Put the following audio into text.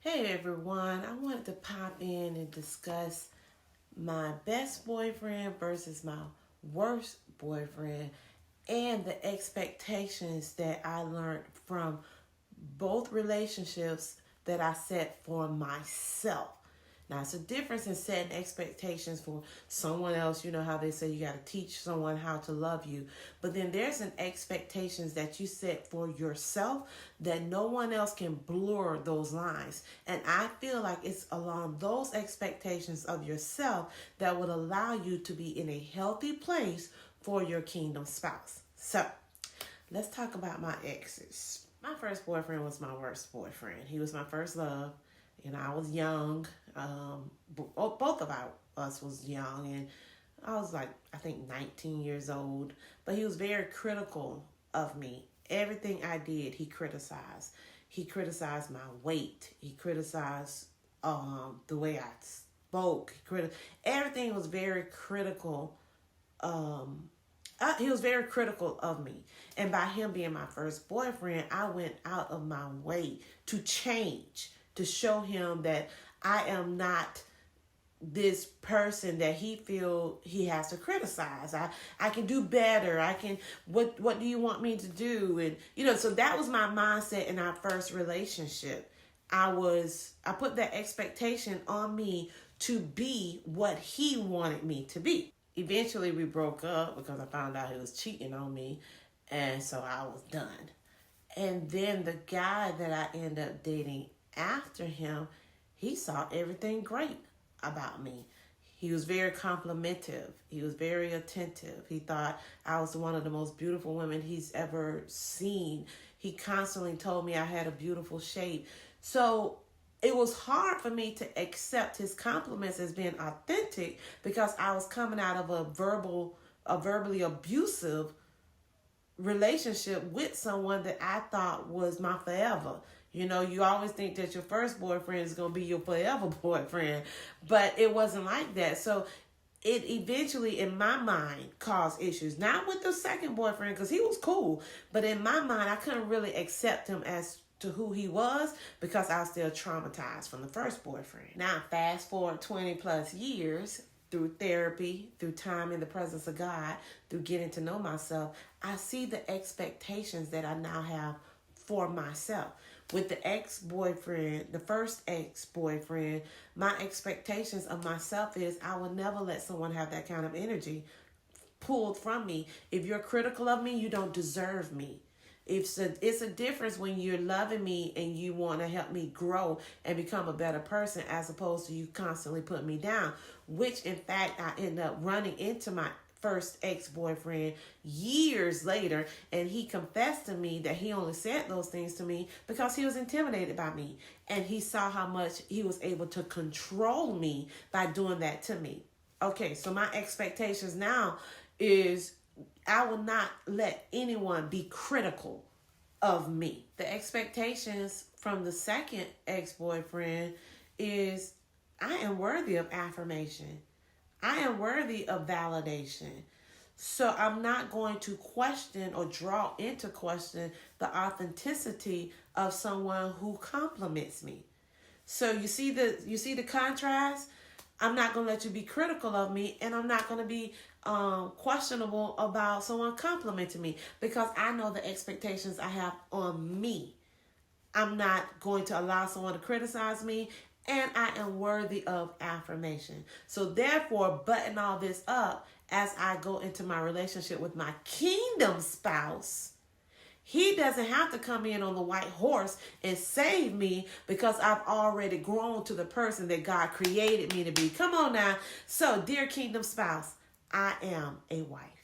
Hey everyone, I wanted to pop in and discuss my best boyfriend versus my worst boyfriend and the expectations that I learned from both relationships that I set for myself. Now, it's a difference in setting expectations for someone else. You know how they say you got to teach someone how to love you. But then there's an expectations that you set for yourself that no one else can blur those lines. And I feel like it's along those expectations of yourself that would allow you to be in a healthy place for your kingdom spouse. So, let's talk about my exes. My first boyfriend was my worst boyfriend. He was my first love. I was young. Both of us was young, and I was like, I think 19 years old. But he was very critical of me. Everything I did, he criticized. He criticized my weight. He criticized the way I spoke. Everything was very critical. He was very critical of me. And by him being my first boyfriend, I went out of my way to change, to show him that I am not this person that he feel he has to criticize. I can do better. What do you want me to do? And so that was my mindset in our first relationship. I put that expectation on me to be what he wanted me to be. Eventually we broke up because I found out he was cheating on me, and so I was done. And then the guy that I ended up dating after him, he saw everything great about me. He was very complimentive. He was very attentive. He thought I was one of the most beautiful women he's ever seen. He constantly told me I had a beautiful shape. So it was hard for me to accept his compliments as being authentic because I was coming out of a verbally abusive relationship with someone that I thought was my forever. You always think that your first boyfriend is going to be your forever boyfriend, but it wasn't like that. So it eventually, in my mind, caused issues. Not with the second boyfriend, because he was cool, but in my mind, I couldn't really accept him as to who he was because I was still traumatized from the first boyfriend. Now, fast forward 20 plus years, through therapy, through time in the presence of God, through getting to know myself, I see the expectations that I now have for myself. With the ex-boyfriend, the first ex-boyfriend, my expectations of myself is I will never let someone have that kind of energy pulled from me. If you're critical of me, you don't deserve me. It's a difference when you're loving me and you want to help me grow and become a better person, as opposed to you constantly putting me down, which in fact I end up running into my first ex-boyfriend years later, and he confessed to me that he only said those things to me because he was intimidated by me, and he saw how much he was able to control me by doing that to me. Okay, so my expectations now is I will not let anyone be critical of me. The expectations from the second ex-boyfriend is I am worthy of affirmation. I am worthy of validation. So I'm not going to question or draw into question the authenticity of someone who compliments me. So you see the contrast? I'm not going to let you be critical of me, and I'm not going to be questionable about someone complimenting me because I know the expectations I have on me. I'm not going to allow someone to criticize me, and I am worthy of affirmation. So therefore, button all this up as I go into my relationship with my kingdom spouse. He doesn't have to come in on the white horse and save me because I've already grown to the person that God created me to be. Come on now. So, dear kingdom spouse, I am a wife.